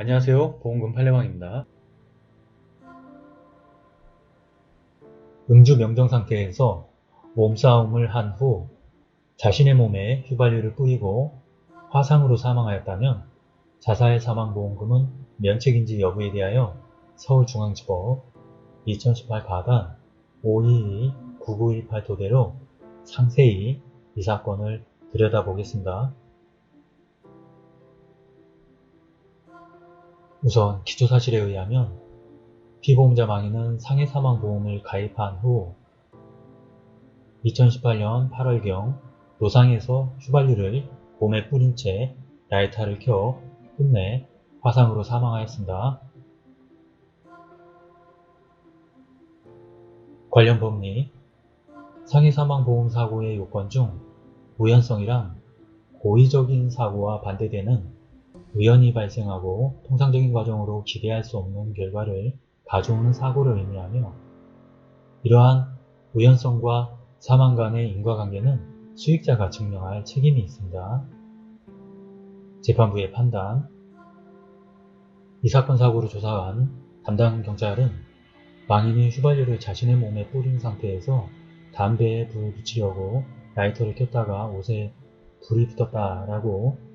안녕하세요. 보험금 팔례방입니다. 음주 명정 상태에서 몸싸움을 한 후 자신의 몸에 휘발유를 뿌리고 화상으로 사망하였다면 자살 사망보험금은 면책인지 여부에 대하여 서울중앙지법 2018 가단 522-9918 토대로 상세히 이 사건을 들여다보겠습니다. 우선 기초사실에 의하면 피보험자 망인은 상해사망보험을 가입한 후 2018년 8월경 노상에서 휘발유를 몸에 뿌린 채 라이터를 켜 끝내 화상으로 사망하였습니다. 관련 법리 상해사망보험사고의 요건 중 우연성이란 고의적인 사고와 반대되는 우연히 발생하고 통상적인 과정으로 기대할 수 없는 결과를 가져오는 사고를 의미하며 이러한 우연성과 사망 간의 인과관계는 수익자가 증명할 책임이 있습니다. 재판부의 판단 이 사건 사고를 조사한 담당 경찰은 망인이 휘발유를 자신의 몸에 뿌린 상태에서 담배에 불을 붙이려고 라이터를 켰다가 옷에 불이 붙었다라고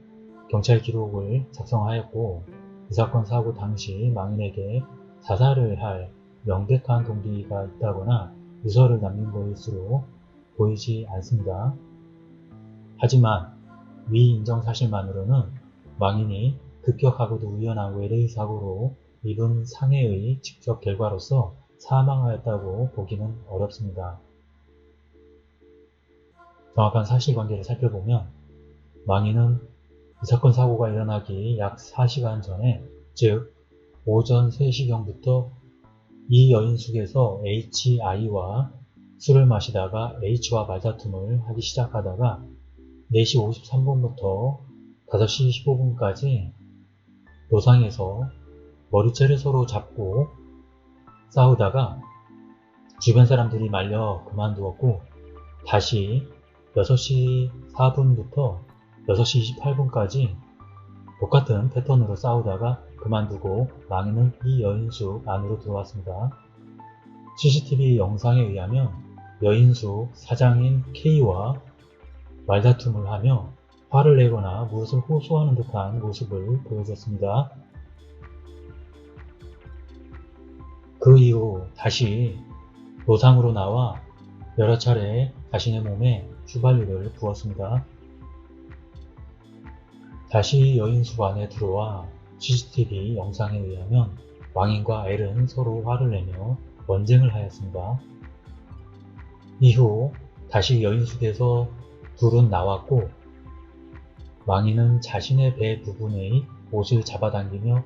경찰 기록을 작성하였고 이 사건 사고 당시 망인에게 자살을 할 명백한 동기가 있다거나 유서를 남긴 것으로 보이지 않습니다. 하지만 위 인정 사실만으로는 망인이 급격하고도 우연한 외래의 사고로 입은 상해의 직접 결과로서 사망하였다고 보기는 어렵습니다. 정확한 사실관계를 살펴보면 망인은 이 사건 사고가 일어나기 약 4시간 전에 즉 오전 3시경부터 이 여인숙에서 HI와 술을 마시다가 H와 말다툼을 하기 시작하다가 4시 53분부터 5시 15분까지 노상에서 머리채를 서로 잡고 싸우다가 주변 사람들이 말려 그만두었고 다시 6시 4분부터 6시 28분까지 똑같은 패턴으로 싸우다가 그만두고 망인은 이 여인숙 안으로 들어왔습니다. CCTV 영상에 의하면 여인숙 사장인 K와 말다툼을 하며 화를 내거나 무엇을 호소하는 듯한 모습을 보여줬습니다. 그 이후 다시 노상으로 나와 여러 차례 자신의 몸에 휘발유를 부었습니다. 다시 여인숙 안에 들어와 CCTV 영상에 의하면 망인과 L은 서로 화를 내며 언쟁을 하였습니다. 이후 다시 여인숙에서 둘은 나왔고 망인은 자신의 배 부분의 옷을 잡아당기며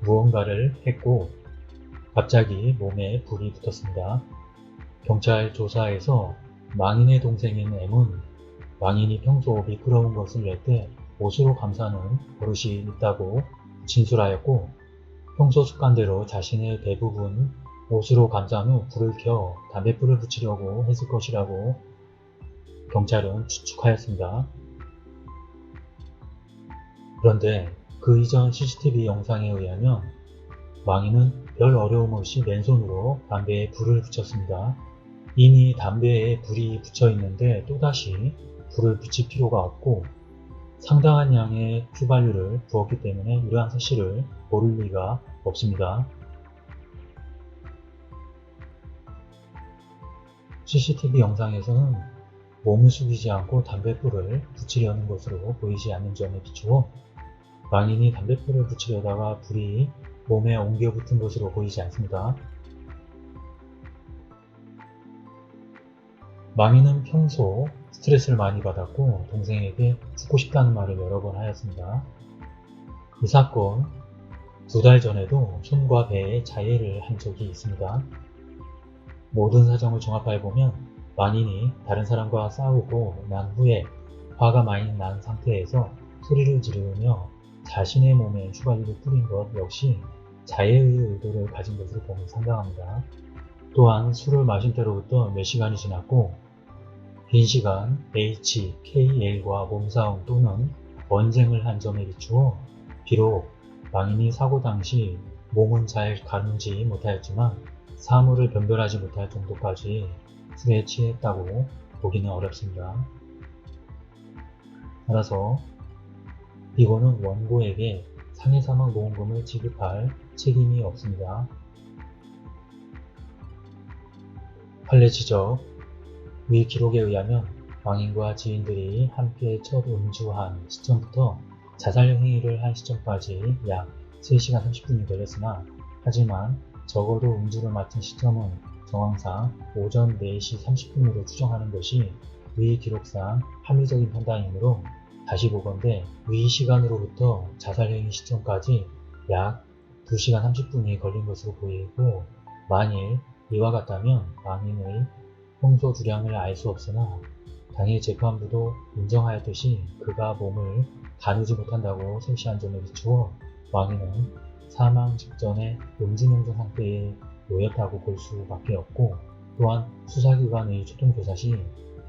무언가를 했고 갑자기 몸에 불이 붙었습니다. 경찰 조사에서 망인의 동생인 M은 망인이 평소 미끄러운 것을 낼 때 옷으로 감싸는 버릇이 있다고 진술하였고 평소 습관대로 자신의 배 부분 옷으로 감싼 후 불을 켜 담뱃불을 붙이려고 했을 것이라고 경찰은 추측하였습니다. 그런데 그 이전 CCTV 영상에 의하면 망인은 별 어려움 없이 맨손으로 담배에 불을 붙였습니다. 이미 담배에 불이 붙여 있는데 또다시 불을 붙일 필요가 없고 상당한 양의 휘발유를 부었기 때문에 이러한 사실을 모를 리가 없습니다. CCTV 영상에서는 몸을 숙이지 않고 담뱃불을 붙이려는 것으로 보이지 않는 점에 비추어 망인이 담뱃불을 붙이려다가 불이 몸에 옮겨 붙은 것으로 보이지 않습니다. 망인은 평소 스트레스를 많이 받았고 동생에게 죽고 싶다는 말을 여러 번 하였습니다. 이 사건 2달 전에도 손과 배에 자해를 한 적이 있습니다. 모든 사정을 종합해보면 망인이 다른 사람과 싸우고 난 후에 화가 많이 난 상태에서 소리를 지르며 자신의 몸에 휘발유를 뿌린 것 역시 자해의 의도를 가진 것으로 보면 상당합니다. 또한 술을 마신 때로부터 몇 시간이 지났고 긴 시간 H, K, L과 몸싸움 또는 언쟁을 한 점에 비추어 비록 망인이 사고 당시 몸은 잘 가누지 못하였지만 사물을 변별하지 못할 정도까지 술에 취했다고 보기는 어렵습니다. 따라서 피고는 원고에게 상해사망보험금을 지급할 책임이 없습니다. 판례 지적. 위 기록에 의하면 망인과 지인들이 함께 첫 음주한 시점부터 자살 행위를 한 시점까지 약 3시간 30분이 걸렸으나 하지만 적어도 음주를 마친 시점은 정황상 오전 4시 30분으로 추정하는 것이 위 기록상 합리적인 판단이므로 다시 보건대 위 시간으로부터 자살 행위 시점까지 약 2시간 30분이 걸린 것으로 보이고, 만일 이와 같다면 망인의 평소 주량을 알 수 없으나 당일 재판부도 인정하였듯이 그가 몸을 가누지 못한다고 제시한 점에 비추어 망인은 사망 직전에 음주명중 상태에 놓였다고 볼 수밖에 없고, 또한 수사기관의 초동조사 시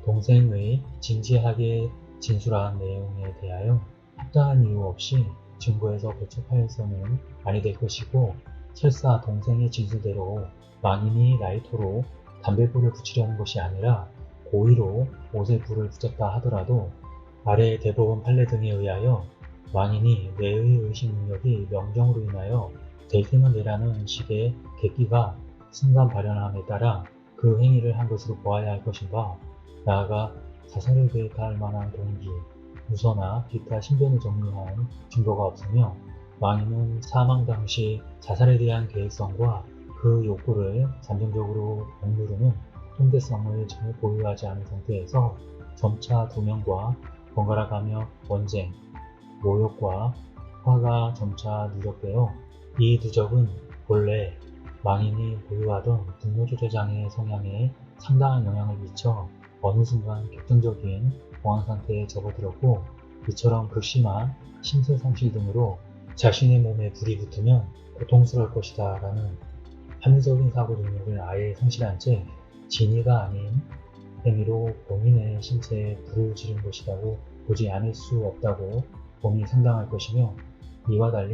동생의 진지하게 진술한 내용에 대하여 합당한 이유 없이 증거에서 배척하여서는 아니 될 것이고, 설사 동생의 진술대로 망인이 라이터로 담뱃불을 붙이려는 것이 아니라 고의로 옷에 불을 붙였다 하더라도 아래 대법원 판례 등에 의하여 망인이 뇌의 의식 능력이 명정으로 인하여 될 때만 되라는 식의 객기가 순간 발현함에 따라 그 행위를 한 것으로 보아야 할 것인가, 나아가 자살을 계획할 만한 동기, 유서나 기타 신변을 정리한 증거가 없으며 망인은 사망 당시 자살에 대한 계획성과 그 욕구를 잠정적으로 억누르는 통제성을 전혀 보유하지 않은 상태에서 점차 두명과 번갈아가며 원쟁, 모욕과 화가 점차 누적되어 이 누적은 본래 망인이 보유하던 분노조절장애 성향에 상당한 영향을 미쳐 어느 순간 격정적인 공황상태에 접어들었고, 이처럼 극심한 심술상실 등으로 자신의 몸에 불이 붙으면 고통스러울 것이다 라는 합리적인 사고 능력을 아예 상실한 채 진의가 아닌 행위로 본인의 신체에 불을 지른 것이라고 보지 않을 수 없다고 봄이 상당할 것이며, 이와 달리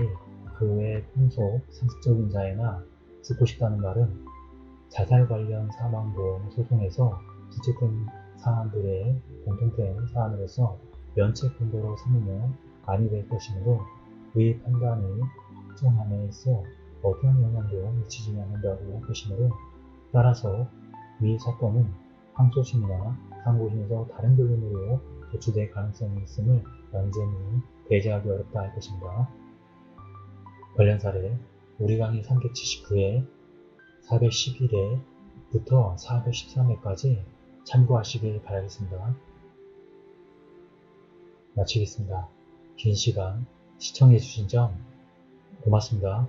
그 외 평소 상습적인 자해나 죽고 싶다는 말은 자살 관련 사망보험 소송에서 지체된 사안들의 공통된 사안으로서 면책 근거로 삼으면 아니 될 것이므로 위 판단의 확정함에 있어 어떠한 영향도 미치지 않는다고 할 것이므로, 따라서 위 사건은 항소심이나 상고심에서 다른 결론으로 도출될 가능성이 있음을 완전히 배제하기 어렵다 할 것입니다. 관련 사례 우리 강의 379회, 411회부터 413회까지 참고하시길 바라겠습니다. 마치겠습니다. 긴 시간 시청해주신 점 고맙습니다.